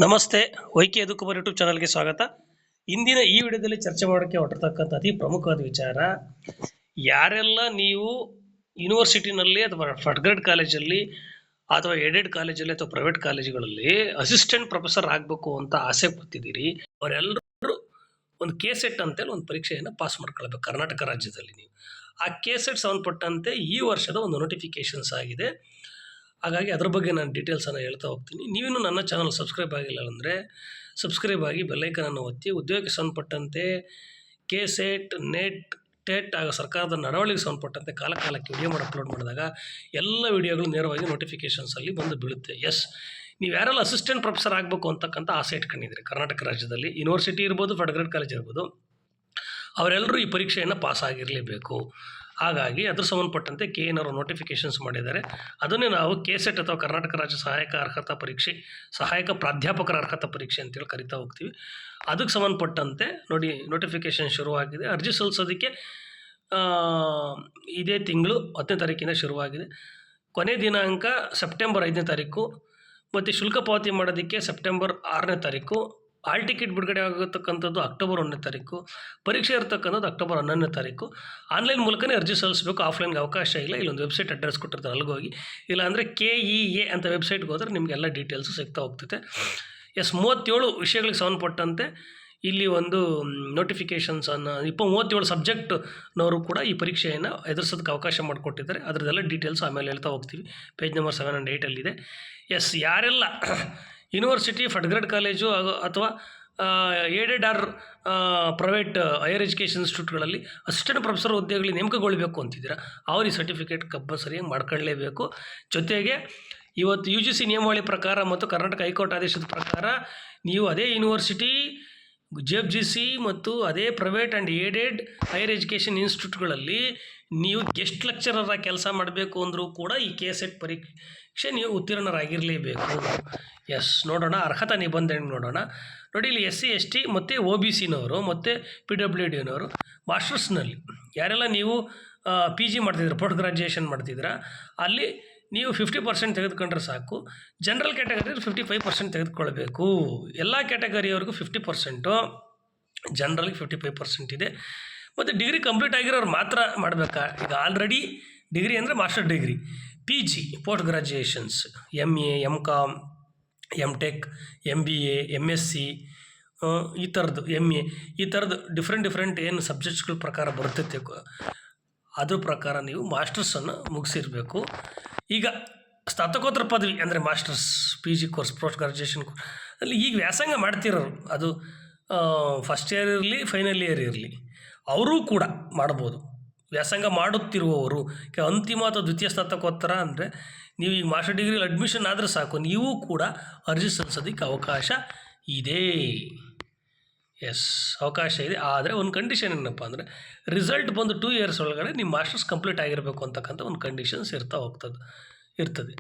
ನಮಸ್ತೆ. YK ಎದುಕುಮಾರ್ YouTube ಚಾನಲ್ಗೆ ಸ್ವಾಗತ. ಇಂದಿನ ಈ ವಿಡಿಯೋದಲ್ಲಿ ಚರ್ಚೆ ಮಾಡೋಕ್ಕೆ ಹೊರಟಿರ್ತಕ್ಕಂಥ ಅತಿ ಪ್ರಮುಖವಾದ ವಿಚಾರ, ಯಾರೆಲ್ಲ ನೀವು ಯೂನಿವರ್ಸಿಟಿನಲ್ಲಿ ಅಥವಾ ಫಸ್ಟ್ ಗ್ರೇಡ್ ಕಾಲೇಜಲ್ಲಿ ಅಥವಾ ಏಡೆಡ್ ಕಾಲೇಜಲ್ಲಿ ಅಥವಾ ಪ್ರೈವೇಟ್ ಕಾಲೇಜುಗಳಲ್ಲಿ ಅಸಿಸ್ಟೆಂಟ್ ಪ್ರೊಫೆಸರ್ ಆಗಬೇಕು ಅಂತ ಆಸೆ ಪಡ್ತಿದ್ದೀರಿ, ಅವರೆಲ್ಲರೂ ಒಂದು KCET ಅಂತೇಳಿ ಒಂದು ಪರೀಕ್ಷೆಯನ್ನು ಪಾಸ್ ಮಾಡ್ಕೊಳ್ಬೇಕು ಕರ್ನಾಟಕ ರಾಜ್ಯದಲ್ಲಿ. ನೀವು ಆ KCET ಸಂಬಂಧಪಟ್ಟಂತೆ ಈ ವರ್ಷದ ಒಂದು ನೋಟಿಫಿಕೇಶನ್ಸ್ ಆಗಿದೆ. ಹಾಗಾಗಿ ಅದ್ರ ಬಗ್ಗೆ ನಾನು ಡೀಟೇಲ್ಸನ್ನು ಹೇಳ್ತಾ ಹೋಗ್ತೀನಿ. ನೀವಿನ್ನೂ ನನ್ನ ಚಾನಲ್ ಸಬ್ಸ್ಕ್ರೈಬ್ ಆಗಿಲ್ಲ ಅಂದರೆ ಸಬ್ಸ್ಕ್ರೈಬ್ ಆಗಿ ಬೆಲ್ಲೈಕನನ್ನು ಒತ್ತಿ. ಉದ್ಯೋಗಕ್ಕೆ ಸಂಬಂಧಪಟ್ಟಂತೆ KCET, ನೆಟ್, ಟೆಟ್ ಹಾಗೂ ಸರ್ಕಾರದ ನಡವಳಿಕೆಗೆ ಸಂಬಂಧಪಟ್ಟಂತೆ ಕಾಲಕ್ಕೆ ವಿಡಿಯೋ ಮಾಡಿ ಅಪ್ಲೋಡ್ ಮಾಡಿದಾಗ ಎಲ್ಲ ವಿಡಿಯೋಗಳು ನೇರವಾಗಿ ನೋಟಿಫಿಕೇಷನ್ಸಲ್ಲಿ ಬಂದು ಬೀಳುತ್ತೆ. ನೀವು ಯಾರೆಲ್ಲ ಅಸಿಸ್ಟೆಂಟ್ ಪ್ರೊಫೆಸರ್ ಆಗಬೇಕು ಅಂತಕ್ಕಂಥ ಆಸೆ ಇಟ್ಕೊಂಡಿದ್ದೀರಿ ಕರ್ನಾಟಕ ರಾಜ್ಯದಲ್ಲಿ, ಯೂನಿವರ್ಸಿಟಿ ಇರ್ಬೋದು, ಫಸ್ಟ್ ಗ್ರೇಡ್ ಕಾಲೇಜ್ ಇರ್ಬೋದು, ಅವರೆಲ್ಲರೂ ಈ ಪರೀಕ್ಷೆಯನ್ನು ಪಾಸ್ ಆಗಿರಲೇಬೇಕು. ಹಾಗಾಗಿ ಅದ್ರ ಸಂಬಂಧಪಟ್ಟಂತೆ KNR ನೋಟಿಫಿಕೇಷನ್ಸ್ ಮಾಡಿದ್ದಾರೆ. ಅದನ್ನೇ ನಾವು KCET ಅಥವಾ ಕರ್ನಾಟಕ ರಾಜ್ಯ ಸಹಾಯಕ ಅರ್ಹತಾ ಪರೀಕ್ಷೆ, ಸಹಾಯಕ ಪ್ರಾಧ್ಯಾಪಕರ ಅರ್ಹತಾ ಪರೀಕ್ಷೆ ಅಂತೇಳಿ ಕರಿತಾ ಹೋಗ್ತೀವಿ. ಅದಕ್ಕೆ ಸಂಬಂಧಪಟ್ಟಂತೆ ನೋಡಿ ನೋಟಿಫಿಕೇಷನ್ ಶುರುವಾಗಿದೆ. ಅರ್ಜಿ ಸಲ್ಲಿಸೋದಕ್ಕೆ ಇದೇ ತಿಂಗಳು 10ನೇ ತಾರೀಕಿಂದ ಶುರುವಾಗಿದೆ. ಕೊನೆ ದಿನಾಂಕ ಸೆಪ್ಟೆಂಬರ್ 5ನೇ ತಾರೀಕು ಮತ್ತು ಶುಲ್ಕ ಪಾವತಿ ಮಾಡೋದಕ್ಕೆ ಸೆಪ್ಟೆಂಬರ್ 6ನೇ ತಾರೀಕು. ಹಾಲ್ ಟಿಕೆಟ್ ಬಿಡುಗಡೆ ಆಗತಕ್ಕಂಥದ್ದು ಅಕ್ಟೋಬರ್ 1ನೇ ತಾರೀಕು. ಪರೀಕ್ಷೆ ಇರತಕ್ಕಂಥದ್ದು ಅಕ್ಟೋಬರ್ 11ನೇ ತಾರೀಕು. ಆನ್ಲೈನ್ ಮೂಲಕನೇ ಅರ್ಜಿ ಸಲ್ಲಿಸಬೇಕು, ಆಫ್ಲೈನ್ಗೆ ಅವಕಾಶ ಇಲ್ಲ. ಇಲ್ಲೊಂದು ವೆಬ್ಸೈಟ್ ಅಡ್ರೆಸ್ ಕೊಟ್ಟಿರ್ತಾರೆ, ಅಲ್ಲಿಗೋಗಿ. ಇಲ್ಲಾಂದರೆ KEA ಅಂತ ವೆಬ್ಸೈಟ್ಗೆ ಹೋದರೆ ನಿಮಗೆಲ್ಲ ಡೀಟೇಲ್ಸು ಸಿಗ್ತಾ ಹೋಗ್ತೈತೆ. 37 ವಿಷಯಗಳಿಗೆ ಸಂಬಂಧಪಟ್ಟಂತೆ ಇಲ್ಲಿ ಒಂದು ನೋಟಿಫಿಕೇಷನ್ಸನ್ನು 37 ಸಬ್ಜೆಕ್ಟ್ನವರು ಕೂಡ ಈ ಪರೀಕ್ಷೆಯನ್ನು ಎದುರಿಸೋದಕ್ಕೆ ಅವಕಾಶ ಮಾಡಿಕೊಟ್ಟಿದ್ದಾರೆ. ಅದರದ್ದೆಲ್ಲ ಡೀಟೇಲ್ಸ್ ಆಮೇಲೆ ಹೇಳ್ತಾ ಹೋಗ್ತೀವಿ. ಪೇಜ್ ನಂಬರ್ 7 and 8ಅಲ್ಲಿದೆ. ಯಾರೆಲ್ಲ ಯೂನಿವರ್ಸಿಟಿ, ಫಸ್ಟ್ ಗ್ರೇಡ್ ಕಾಲೇಜು ಅಥವಾ aided or private higher education ಇನ್ಸ್ಟಿಟ್ಯೂಟ್ಗಳಲ್ಲಿ ಅಸಿಸ್ಟೆಂಟ್ ಪ್ರೊಫೆಸರ್ ಹುದ್ದೆಗಳಿಗೆ ನೇಮಕಗೊಳ್ಳಬೇಕು ಅಂತಿದ್ದೀರಾ, ಅವ್ರು ಈ ಸರ್ಟಿಫಿಕೇಟ್ ಕಂಪಲ್ಸರಿಯಾಗಿ ಮಾಡ್ಕೊಳ್ಳೇಬೇಕು. ಜೊತೆಗೆ ಇವತ್ತು UGC ನಿಯಮಾವಳಿ ಪ್ರಕಾರ ಮತ್ತು ಕರ್ನಾಟಕ ಹೈಕೋರ್ಟ್ ಆದೇಶದ ಪ್ರಕಾರ ನೀವು ಅದೇ ಯೂನಿವರ್ಸಿಟಿ, JFGC ಮತ್ತು ಅದೇ private and aided higher education ಇನ್ಸ್ಟಿಟ್ಯೂಟ್ಗಳಲ್ಲಿ ನೀವು ಗೆಸ್ಟ್ ಲೆಕ್ಚರರಾಗಿ ಕೆಲಸ ಮಾಡಬೇಕು ಅಂದರೂ ಕೂಡ ಈ KCET ಪರೀಕ್ಷೆ ನೀವು ಉತ್ತೀರ್ಣರಾಗಿರಲೇಬೇಕು. ನೋಡೋಣ ಅರ್ಹತಾ ನಿಬಂಧನೆ ನೋಡೋಣ. ನೋಡಿ, ಇಲ್ಲಿ SC ST ಮತ್ತು OBCನವರು ಮತ್ತು PWDನವರು ಮಾಸ್ಟರ್ಸ್ನಲ್ಲಿ ಯಾರೆಲ್ಲ ನೀವು PG ಮಾಡ್ತಿದ್ದೀರ, ಪೋಸ್ಟ್ ಗ್ರಾಜ್ಯುಯೇಷನ್ ಮಾಡ್ತಿದ್ದೀರಾ, ಅಲ್ಲಿ ನೀವು 50% ತೆಗೆದುಕೊಂಡ್ರೆ ಸಾಕು. ಜನರಲ್ ಕ್ಯಾಟಗರಿ 55% ತೆಗೆದುಕೊಳ್ಬೇಕು. ಎಲ್ಲ ಕ್ಯಾಟಗರಿಯವ್ರಿಗೂ 50%, ಜನರಲ್ಗೆ 55% ಇದೆ. ಮತ್ತು ಡಿಗ್ರಿ ಕಂಪ್ಲೀಟ್ ಆಗಿರೋರು ಮಾತ್ರ ಮಾಡಬೇಕಾ? ಈಗ ಆಲ್ರೆಡಿ ಡಿಗ್ರಿ ಅಂದರೆ master degree, PG post graduations, MA, MCom, MTech, MBA, MSc, ಈ ಥರದ್ದು MA, ಈ ಥರದ್ದು ಡಿಫ್ರೆಂಟ್ ಏನು ಸಬ್ಜೆಕ್ಟ್ಸ್ಗಳ ಪ್ರಕಾರ ಬರ್ತೈತೆ ಅದ್ರ ಪ್ರಕಾರ ನೀವು ಮಾಸ್ಟರ್ಸನ್ನು ಮುಗಿಸಿರಬೇಕು. ಈಗ ಸ್ನಾತಕೋತ್ತರ ಪದವಿ ಅಂದರೆ masters, PG course, post graduation course ಅಲ್ಲಿ ಈಗ ವ್ಯಾಸಂಗ ಮಾಡ್ತಿರೋರು, ಅದು ಫಸ್ಟ್ ಇಯರ್ ಇರಲಿ, ಫೈನಲ್ ಇಯರ್ ಇರಲಿ, ಅವರೂ ಕೂಡ ಮಾಡ್ಬೋದು. ವ್ಯಾಸಂಗ ಮಾಡುತ್ತಿರುವವರು ಅಂತಿಮ ಅಥವಾ ದ್ವಿತೀಯ ಸ್ನಾತಕೋತ್ತರ ಅಂದರೆ ನೀವು ಈಗ ಮಾಸ್ಟರ್ ಡಿಗ್ರಿಲಿ ಅಡ್ಮಿಷನ್ ಆದರೆ ಸಾಕು, ನೀವು ಕೂಡ ಅರ್ಜಿ ಸಲ್ಲಿಸೋದಕ್ಕೆ ಅವಕಾಶ ಇದೆ. ಅವಕಾಶ ಇದೆ. ಆದರೆ ಒಂದು ಕಂಡೀಷನ್ ಏನಪ್ಪ ಅಂದರೆ ರಿಸಲ್ಟ್ ಬಂದು 2 ಇಯರ್ಸ್ ಒಳಗಡೆ ನಿಮ್ಮ ಮಾಸ್ಟರ್ಸ್ ಕಂಪ್ಲೀಟ್ ಆಗಿರಬೇಕು ಅಂತಕ್ಕಂಥ ಒಂದು ಕಂಡೀಷನ್ಸ್ ಇರ್ತದೆ.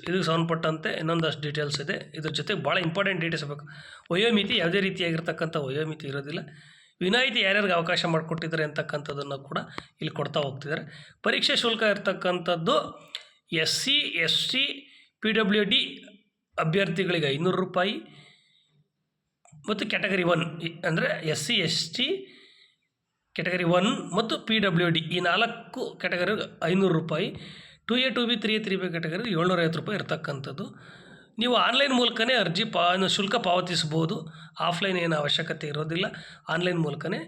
ಇದಕ್ಕೆ ಸಂಬಂಧಪಟ್ಟಂತೆ ಇನ್ನೊಂದಷ್ಟು ಡೀಟೇಲ್ಸ್ ಇದೆ. ಇದ್ರ ಜೊತೆ ಭಾಳ ಇಂಪಾರ್ಟೆಂಟ್ ಡೀಟೇಲ್ಸ್ ಬೇಕು. ವಯೋಮಿತಿ ಯಾವುದೇ ರೀತಿಯಾಗಿರ್ತಕ್ಕಂಥ ವಯೋಮಿತಿ ಇರೋದಿಲ್ಲ. ವಿನಾಯಿತಿ ಯಾರ್ಯಾರಿಗೆ ಅವಕಾಶ ಮಾಡಿಕೊಟ್ಟಿದ್ದಾರೆ ಅಂತಕ್ಕಂಥದ್ದನ್ನು ಕೂಡ ಇಲ್ಲಿ ಕೊಡ್ತಾ ಹೋಗ್ತಿದ್ದಾರೆ. ಪರೀಕ್ಷೆ ಶುಲ್ಕ ಇರ್ತಕ್ಕಂಥದ್ದು SC ST PWD ಅಭ್ಯರ್ಥಿಗಳಿಗೆ 500 ರೂಪಾಯಿ ಮತ್ತು ಕ್ಯಾಟಗರಿ 1 ಅಂದರೆ SC ST ಕ್ಯಾಟಗರಿ 1 ಮತ್ತು PWD ಈ 4 ಕ್ಯಾಟಗರಿಗೆ 500 ರೂಪಾಯಿ. 2A 2B 3A 3B category 750 ರೂಪಾಯಿ ಇರ್ತಕ್ಕಂಥದ್ದು. ನೀವು ಆನ್ಲೈನ್ ಮೂಲಕನೇ ಅರ್ಜಿ ಶುಲ್ಕ ಪಾವತಿಸ್ಬೋದು. ಆಫ್ಲೈನ್ ಏನು ಅವಶ್ಯಕತೆ ಇರೋದಿಲ್ಲ, ಆನ್ಲೈನ್ ಮೂಲಕನೇ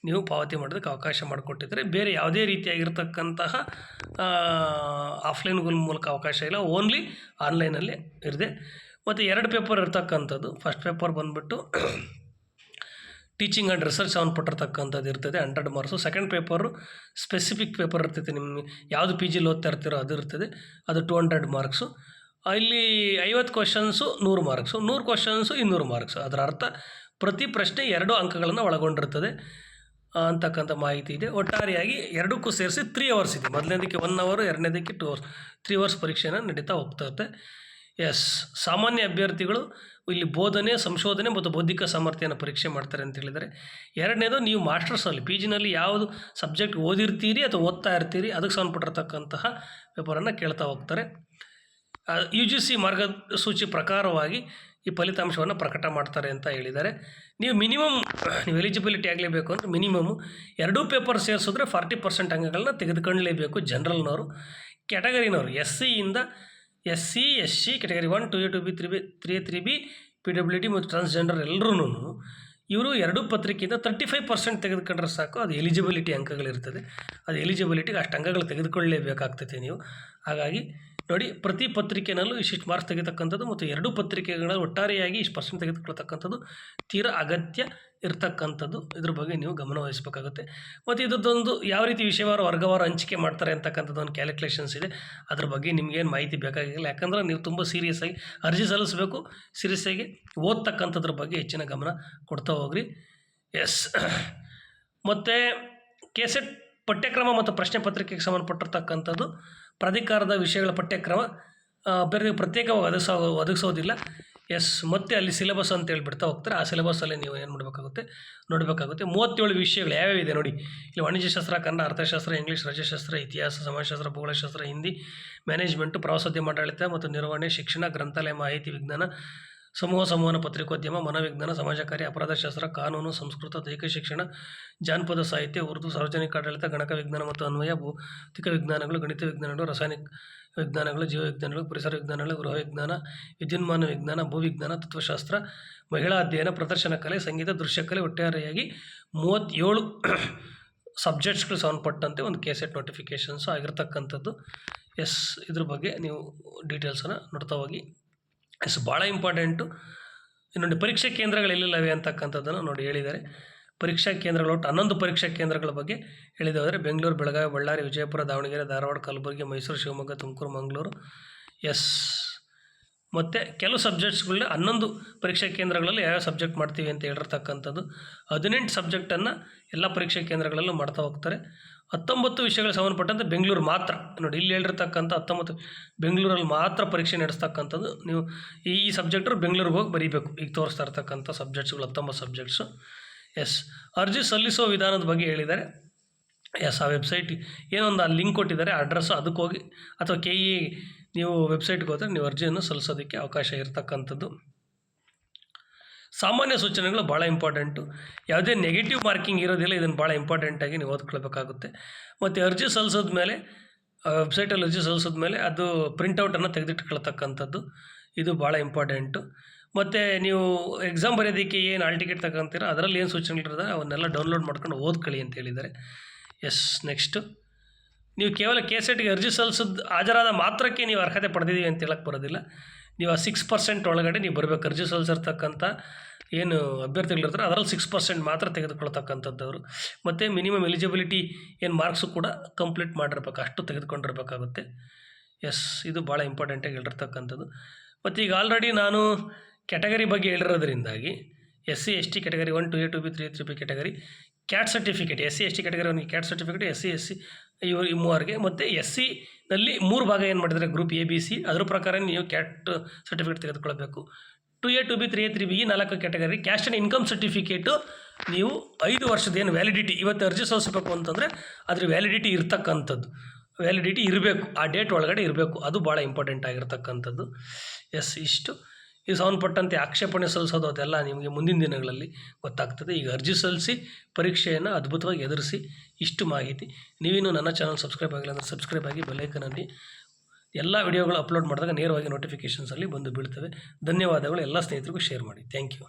ನೀವು ಪಾವತಿ ಮಾಡೋದಕ್ಕೆ ಅವಕಾಶ ಮಾಡಿಕೊಟ್ಟಿದ್ದಾರೆ. ಬೇರೆ ಯಾವುದೇ ರೀತಿಯಾಗಿರ್ತಕ್ಕಂತಹ ಆಫ್ಲೈನ್ಗಳ ಮೂಲಕ ಅವಕಾಶ ಇಲ್ಲ, ಓನ್ಲಿ ಆನ್ಲೈನಲ್ಲಿ ಇರದೆ. ಮತ್ತು 2 ಪೇಪರ್ ಇರ್ತಕ್ಕಂಥದ್ದು. ಫಸ್ಟ್ ಪೇಪರ್ ಬಂದುಬಿಟ್ಟು ಟೀಚಿಂಗ್ ಆ್ಯಂಡ್ ರಿಸರ್ಚ್ ಸಂಬಂಧಪಟ್ಟಿರ್ತಕ್ಕಂಥದ್ದು ಇರ್ತದೆ, 100 marks. Second paper specific paper ಇರ್ತೈತೆ, ನಿಮ್ಮ ಯಾವುದು PGಲಿ ಓದ್ತಾ ಇರ್ತೀರೋ ಅದು ಇರ್ತದೆ, ಅದು 200 ಮಾರ್ಕ್ಸು. ಇಲ್ಲಿ 50 ಕ್ವಶನ್ಸು 100 ಮಾರ್ಕ್ಸು, 100 ಕ್ವಶನ್ಸು 200 ಮಾರ್ಕ್ಸು. ಅದರ ಅರ್ಥ ಪ್ರತಿ ಪ್ರಶ್ನೆ 2 ಅಂಕಗಳನ್ನು ಒಳಗೊಂಡಿರ್ತದೆ ಅಂತಕ್ಕಂಥ ಮಾಹಿತಿ ಇದೆ. ಒಟ್ಟಾರೆಯಾಗಿ ಎರಡಕ್ಕೂ ಸೇರಿಸಿ 3 ಅವರ್ಸ್ ಇದೆ. ಮೊದಲನೇದಕ್ಕೆ 1 ಅವರ್, ಎರಡನೇದಕ್ಕೆ 2 ಅವರ್ಸ್, 3 ಅವರ್ಸ್ ಪರೀಕ್ಷೆನ ನಡೀತಾ ಹೋಗ್ತದೆ. ಸಾಮಾನ್ಯ ಅಭ್ಯರ್ಥಿಗಳು ಇಲ್ಲಿ ಬೋಧನೆ, ಸಂಶೋಧನೆ ಮತ್ತು ಬೌದ್ಧಿಕ ಸಾಮರ್ಥ್ಯನ ಪರೀಕ್ಷೆ ಮಾಡ್ತಾರೆ ಅಂತ ಹೇಳಿದರೆ. ಎರಡನೇದು ನೀವು ಮಾಸ್ಟರ್ಸಲ್ಲಿ PGನಲ್ಲಿ ಯಾವುದು ಸಬ್ಜೆಕ್ಟ್ ಓದಿರ್ತೀರಿ ಅಥವಾ ಓದ್ತಾ ಇರ್ತೀರಿ ಅದಕ್ಕೆ ಸಂಬಂಧಪಟ್ಟಿರ್ತಕ್ಕಂತಹ ಪೇಪರನ್ನು ಕೇಳ್ತಾ ಹೋಗ್ತಾರೆ. UGC ಮಾರ್ಗಸೂಚಿ ಪ್ರಕಾರವಾಗಿ ಈ ಫಲಿತಾಂಶವನ್ನು ಪ್ರಕಟ ಮಾಡ್ತಾರೆ ಅಂತ ಹೇಳಿದ್ದಾರೆ. ನೀವು ಎಲಿಜಿಬಿಲಿಟಿ ಆಗಲೇಬೇಕು ಅಂದರೆ ಮಿನಿಮಮ್ಮು 2 ಪೇಪರ್ ಸೇರಿಸಿದ್ರೆ 40% ಅಂಕಗಳನ್ನ ತೆಗೆದುಕೊಳ್ಳಲೇಬೇಕು ಜನರಲ್ನವರು. ಕ್ಯಾಟಗರಿನವರು SCಯಿಂದ SC SC category 1 2A 2B 3A 3B PWD ಮತ್ತು ಟ್ರಾನ್ಸ್ಜೆಂಡರ್ ಎಲ್ಲರೂ ಇವರು 2 ಪತ್ರಿಕೆಯಿಂದ 35% ತೆಗೆದುಕೊಂಡ್ರೆ ಸಾಕು, ಅದು ಎಲಿಜಿಬಿಲಿಟಿ ಅಂಕಗಳಿರ್ತದೆ. ಅದು ಎಲಿಜಿಬಿಲಿಟಿಗೆ ಅಷ್ಟು ಅಂಕಗಳು ತೆಗೆದುಕೊಳ್ಳಲೇಬೇಕಾಗ್ತದೆ ನೀವು. ಹಾಗಾಗಿ ನೋಡಿ, ಪ್ರತಿ ಪತ್ರಿಕೆಯಲ್ಲೂ ಇಷ್ಟಿಷ್ಟು ಮಾರ್ಕ್ಸ್ ತೆಗೆತಕ್ಕಂಥದ್ದು ಮತ್ತು 2 ಪತ್ರಿಕೆಗಳ ಒಟ್ಟಾರೆಯಾಗಿ ಇಷ್ಟು ಪರ್ಸೆಂಟ್ ತೆಗೆದುಕೊಳ್ತಕ್ಕಂಥದ್ದು ತೀರಾ ಅಗತ್ಯ ಇರತಕ್ಕಂಥದ್ದು. ಇದ್ರ ಬಗ್ಗೆ ನೀವು ಗಮನ ವಹಿಸಬೇಕಾಗುತ್ತೆ. ಮತ್ತು ಇದೊಂದು ಯಾವ ರೀತಿ ವಿಷಯವಾರು ವರ್ಗವಾರು ಹಂಚಿಕೆ ಮಾಡ್ತಾರೆ ಅಂತಕ್ಕಂಥದ್ದು ಒಂದು ಕ್ಯಾಲ್ಕುಲೇಷನ್ಸ್ ಇದೆ. ಅದ್ರ ಬಗ್ಗೆ ನಿಮಗೇನು ಮಾಹಿತಿ ಬೇಕಾಗಿಲ್ಲ, ಯಾಕಂದರೆ ನೀವು ತುಂಬ ಸೀರಿಯಸ್ಸಾಗಿ ಅರ್ಜಿ ಸಲ್ಲಿಸಬೇಕು, ಸೀರಿಯಸ್ಸಾಗಿ ಓದ್ತಕ್ಕಂಥದ್ರ ಬಗ್ಗೆ ಹೆಚ್ಚಿನ ಗಮನ ಕೊಡ್ತಾ ಹೋಗ್ರಿ. ಎಸ್, ಮತ್ತು ಕೆಸೆಟ್ ಪಠ್ಯಕ್ರಮ ಮತ್ತು ಪ್ರಶ್ನೆ ಪತ್ರಿಕೆಗೆ ಸಂಬಂಧಪಟ್ಟಿರ್ತಕ್ಕಂಥದ್ದು ಪ್ರಾಧಿಕಾರದ ವಿಷಯಗಳ ಪಠ್ಯಕ್ರಮ ಅಭ್ಯರ್ಥಿಗೆ ಪ್ರತ್ಯೇಕವಾಗಿ ಒದಗಿಸೋದಿಲ್ಲ. ಎಸ್, ಮತ್ತೆ ಅಲ್ಲಿ ಸಿಲೆಬಸ್ ಅಂತ ಹೇಳ್ಬಿಡ್ತಾ ಹೋಗ್ತಾರೆ. ಆ ಸಿಲೆಬಸ್ಸಲ್ಲಿ ನೀವು ಏನು ನೋಡಬೇಕಾಗುತ್ತೆ. 37 ವಿಷಯಗಳು ಯಾವ್ಯಾವಿದೆ ನೋಡಿ. ಇಲ್ಲಿ ವಾಣಿಜ್ಯಶಾಸ್ತ್ರ, ಕನ್ನಡ, ಅರ್ಥಶಾಸ್ತ್ರ, ಇಂಗ್ಲೀಷ್, ರಾಜ್ಯಶಾಸ್ತ್ರ, ಇತಿಹಾಸ, ಸಮಾಜಶಾಸ್ತ್ರ, ಭೂಗೋಳಶಾಸ್ತ್ರ, ಹಿಂದಿ, ಮ್ಯಾನೇಜ್ಮೆಂಟು, ಪ್ರವಾಸೋದ್ಯಮ ಆಡಳಿತ ಮತ್ತು ನಿರ್ವಹಣೆ, ಶಿಕ್ಷಣ, ಗ್ರಂಥಾಲಯ, ಮಾಹಿತಿ ವಿಜ್ಞಾನ, ಸಂವಹನ ಪತ್ರಿಕೋದ್ಯಮ, ಮನೋವಿಜ್ಞಾನ, ಸಮಾಜ ಕಾರ್ಯ, ಅಪರಾಧಶಾಸ್ತ್ರ, ಕಾನೂನು, ಸಂಸ್ಕೃತ, ದೈಹಿಕ ಶಿಕ್ಷಣ, ಜಾನಪದ ಸಾಹಿತ್ಯ, ಉರ್ದು, ಸಾರ್ವಜನಿಕ ಆಡಳಿತ, ಗಣಕ ವಿಜ್ಞಾನ ಮತ್ತು ಅನ್ವಯ, ಭೌತಿಕ ವಿಜ್ಞಾನಗಳು, ಗಣಿತ ವಿಜ್ಞಾನಗಳು, ರಾಸಾಯನಿಕ ವಿಜ್ಞಾನಗಳು, ಜೀವವಿಜ್ಞಾನಗಳು, ಪರಿಸರ ವಿಜ್ಞಾನಗಳು, ಗೃಹ ವಿಜ್ಞಾನ, ವಿದ್ಯುನ್ಮಾನ ವಿಜ್ಞಾನ, ಭೂವಿಜ್ಞಾನ, ತತ್ವಶಾಸ್ತ್ರ, ಮಹಿಳಾ ಅಧ್ಯಯನ, ಪ್ರದರ್ಶನ ಕಲೆ, ಸಂಗೀತ, ದೃಶ್ಯಕಲೆ, ಒಟ್ಟಾರೆಯಾಗಿ 37 ಸಬ್ಜೆಕ್ಟ್ಸ್ಗಳು ಸಂಬಂಧಪಟ್ಟಂತೆ ಒಂದು ಕೆಸೆಟ್ ನೋಟಿಫಿಕೇಷನ್ಸು ಆಗಿರ್ತಕ್ಕಂಥದ್ದು. ಎಸ್, ಇದ್ರ ಬಗ್ಗೆ ನೀವು ಡೀಟೇಲ್ಸನ್ನು ನೋಡ್ತಾ ಹೋಗಿ. ಎಸ್, ಭಾಳ ಇಂಪಾರ್ಟೆಂಟು. ನೋಡಿ, ಪರೀಕ್ಷಾ ಕೇಂದ್ರಗಳು ಎಲ್ಲೆಲ್ಲವೆ ಅಂತಕ್ಕಂಥದ್ದನ್ನು ನೋಡಿ ಹೇಳಿದ್ದಾರೆ. ಪರೀಕ್ಷಾ ಕೇಂದ್ರಗಳು ಒಟ್ಟು 11 ಪರೀಕ್ಷಾ ಕೇಂದ್ರಗಳ ಬಗ್ಗೆ ಹೇಳಿದ್ದಾರೆ. ಬೆಂಗಳೂರು, ಬೆಳಗಾವಿ, ಬಳ್ಳಾರಿ, ವಿಜಯಪುರ, ದಾವಣಗೆರೆ, ಧಾರವಾಡ, ಕಲಬುರಗಿ, ಮೈಸೂರು, ಶಿವಮೊಗ್ಗ, ತುಮಕೂರು, ಮಂಗಳೂರು. ಎಸ್, ಮತ್ತು ಕೆಲವು ಸಬ್ಜೆಕ್ಟ್ಸ್ಗಳನ್ನ 11 ಪರೀಕ್ಷಾ ಕೇಂದ್ರಗಳಲ್ಲಿ ಯಾವ್ಯಾವ ಸಬ್ಜೆಕ್ಟ್ ಮಾಡ್ತೀವಿ ಅಂತ ಹೇಳಿರ್ತಕ್ಕಂಥದ್ದು. 18 ಸಬ್ಜೆಕ್ಟನ್ನು ಎಲ್ಲ ಪರೀಕ್ಷಾ ಕೇಂದ್ರಗಳಲ್ಲೂ ಮಾಡ್ತಾ ಹೋಗ್ತಾರೆ. 19 ವಿಷಯಗಳಿಗೆ ಸಂಬಂಧಪಟ್ಟಂತೆ ಬೆಂಗಳೂರು ಮಾತ್ರ ನೋಡಿ, ಇಲ್ಲಿ ಹೇಳಿರ್ತಕ್ಕಂಥ 19 ಬೆಂಗಳೂರಲ್ಲಿ ಮಾತ್ರ ಪರೀಕ್ಷೆ ನಡೆಸ್ತಕ್ಕಂಥದ್ದು. ನೀವು ಈ ಸಬ್ಜೆಕ್ಟರು ಬೆಂಗಳೂರಿಗೆ ಹೋಗಿ ಬರೀಬೇಕು. ಈಗ ತೋರಿಸ್ತಾ ಇರ್ತಕ್ಕಂಥ ಸಬ್ಜೆಕ್ಟ್ಸ್ಗಳು 19 ಸಬ್ಜೆಕ್ಟ್ಸು. ಎಸ್, ಅರ್ಜಿ ಸಲ್ಲಿಸೋ ವಿಧಾನದ ಬಗ್ಗೆ ಹೇಳಿದ್ದಾರೆ. ಎಸ್, ಆ ವೆಬ್ಸೈಟ್ ಏನೊಂದು ಆ ಲಿಂಕ್ ಕೊಟ್ಟಿದ್ದಾರೆ, ಅಡ್ರೆಸ್ಸು, ಅದಕ್ಕೆ ಹೋಗಿ ಅಥವಾ KE ನೀವು ವೆಬ್ಸೈಟ್ಗೆ ಹೋದರೆ ನೀವು ಅರ್ಜಿಯನ್ನು ಸಲ್ಲಿಸೋದಕ್ಕೆ ಅವಕಾಶ ಇರತಕ್ಕಂಥದ್ದು. ಸಾಮಾನ್ಯ ಸೂಚನೆಗಳು ಭಾಳ ಇಂಪಾರ್ಟೆಂಟು. ಯಾವುದೇ ನೆಗೆಟಿವ್ ಮಾರ್ಕಿಂಗ್ ಇರೋದಿಲ್ಲ. ಇದನ್ನು ಭಾಳ ಇಂಪಾರ್ಟೆಂಟಾಗಿ ನೀವು ಓದ್ಕೊಳ್ಬೇಕಾಗುತ್ತೆ. ಮತ್ತು ಅರ್ಜಿ ಸಲ್ಲಿಸಿದ ಮೇಲೆ ವೆಬ್ಸೈಟಲ್ಲಿ ಅರ್ಜಿ ಸಲ್ಲಿಸಿದ ಮೇಲೆ ಅದು ಪ್ರಿಂಟೌಟನ್ನು ತೆಗೆದಿಟ್ಕೊಳ್ತಕ್ಕಂಥದ್ದು. ಇದು ಭಾಳ ಇಂಪಾರ್ಟೆಂಟು. ಮತ್ತು ನೀವು ಎಕ್ಸಾಮ್ ಬರೆಯೋದಕ್ಕೆ ಏನು ಹಾಲ್ ಟಿಕೆಟ್ ತಗೊಂತೀರೋ ಅದರಲ್ಲಿ ಏನು ಸೂಚನೆಗಳಿರ್ತದೆ ಅವನ್ನೆಲ್ಲ ಡೌನ್ಲೋಡ್ ಮಾಡ್ಕೊಂಡು ಓದ್ಕೊಳ್ಳಿ ಅಂತ ಹೇಳಿದ್ದಾರೆ. ಎಸ್, ನೆಕ್ಸ್ಟು, ನೀವು ಕೇವಲ ಕೆಸೆಟ್ಗೆ ಅರ್ಜಿ ಹಾಜರಾದ ಮಾತ್ರಕ್ಕೆ ನೀವು ಅರ್ಹತೆ ಪಡೆದಿದ್ದೀವಿ ಅಂತ ಹೇಳಕ್ಕೆ ಬರೋದಿಲ್ಲ. ನೀವು ಆ 6% ಒಳಗಡೆ ನೀವು ಬರಬೇಕು. ಅರ್ಜಿ ಸಲ್ಲಿಸಿರ್ತಕ್ಕಂಥ ಏನು ಅಭ್ಯರ್ಥಿಗಳಿರ್ತಾರೆ ಅದರಲ್ಲಿ 6% ಮಾತ್ರ ತೆಗೆದುಕೊಳ್ತಕ್ಕಂಥದ್ದವರು. ಮತ್ತು ಮಿನಿಮಮ್ ಎಲಿಜಿಬಿಲಿಟಿ ಏನು ಮಾರ್ಕ್ಸು ಕೂಡ ಕಂಪ್ಲೀಟ್ ಮಾಡಿರ್ಬೇಕು, ಅಷ್ಟು ತೆಗೆದುಕೊಂಡಿರ್ಬೇಕಾಗುತ್ತೆ. ಎಸ್, ಇದು ಭಾಳ ಇಂಪಾರ್ಟೆಂಟಾಗಿ ಹೇಳಿರ್ತಕ್ಕಂಥದ್ದು. ಮತ್ತು ಈಗ ಆಲ್ರೆಡಿ ನಾನು ಕ್ಯಾಟಗರಿ ಬಗ್ಗೆ ಹೇಳಿರೋದ್ರಿಂದಾಗಿ SC ST category 1 2A 2B 3A 3B category cat certificate, SC ST category 1 cat certificate, SC SC ಇವರು ಈ ಮೂವರಿಗೆ, ಮತ್ತು SCನಲ್ಲಿ 3 ಭಾಗ ಏನು ಮಾಡಿದರೆ ಗ್ರೂಪ್ ABC, ಅದ್ರ ಪ್ರಕಾರ ನೀವು ಕ್ಯಾಟ್ ಸರ್ಟಿಫಿಕೇಟ್ ತೆಗೆದುಕೊಳ್ಬೇಕು. 2A 2B 3A 3B ಈ 4 category caste and income certificate ನೀವು 5 ವರ್ಷದ ಏನು ವ್ಯಾಲಿಡಿಟಿ, ಇವತ್ತು ಅರ್ಜಿ ಸಲ್ಲಿಸಬೇಕು ಅಂತಂದರೆ ಅದ್ರ ವ್ಯಾಲಿಡಿಟಿ ಇರ್ತಕ್ಕಂಥದ್ದು, ವ್ಯಾಲಿಡಿಟಿ ಇರಬೇಕು, ಆ ಡೇಟ್ ಒಳಗಡೆ ಇರಬೇಕು. ಅದು ಭಾಳ ಇಂಪಾರ್ಟೆಂಟ್ ಆಗಿರ್ತಕ್ಕಂಥದ್ದು. ಎಸ್, ಇಷ್ಟು ಈ ಸಂಬಂಧಪಟ್ಟಂತೆ ಆಕ್ಷೇಪಣೆ ಸಲ್ಲಿಸೋದು ಅದೆಲ್ಲ ನಿಮಗೆ ಮುಂದಿನ ದಿನಗಳಲ್ಲಿ ಗೊತ್ತಾಗ್ತದೆ. ಈಗ ಅರ್ಜಿ ಸಲ್ಲಿಸಿ ಪರೀಕ್ಷೆಯನ್ನು ಅದ್ಭುತವಾಗಿ ಎದುರಿಸಿ. ಇಷ್ಟು ಮಾಹಿತಿ. ನೀವಿನ್ನೂ ನನ್ನ ಚಾನಲ್ ಸಬ್ಸ್ಕ್ರೈಬ್ ಆಗಿಲ್ಲ ಅಂದರೆ ಸಬ್ಸ್ಕ್ರೈಬ್ ಆಗಿ ಬೆಲ್ಲೈಕನಲ್ಲಿ ಎಲ್ಲ ವಿಡಿಯೋಗಳು ಅಪ್ಲೋಡ್ ಮಾಡಿದಾಗ ನೇರವಾಗಿ ನೋಟಿಫಿಕೇಷನ್ಸಲ್ಲಿ ಬಂದು ಬೀಳ್ತವೆ. ಧನ್ಯವಾದಗಳು. ಎಲ್ಲ ಸ್ನೇಹಿತರಿಗೂ ಶೇರ್ ಮಾಡಿ. Thank you.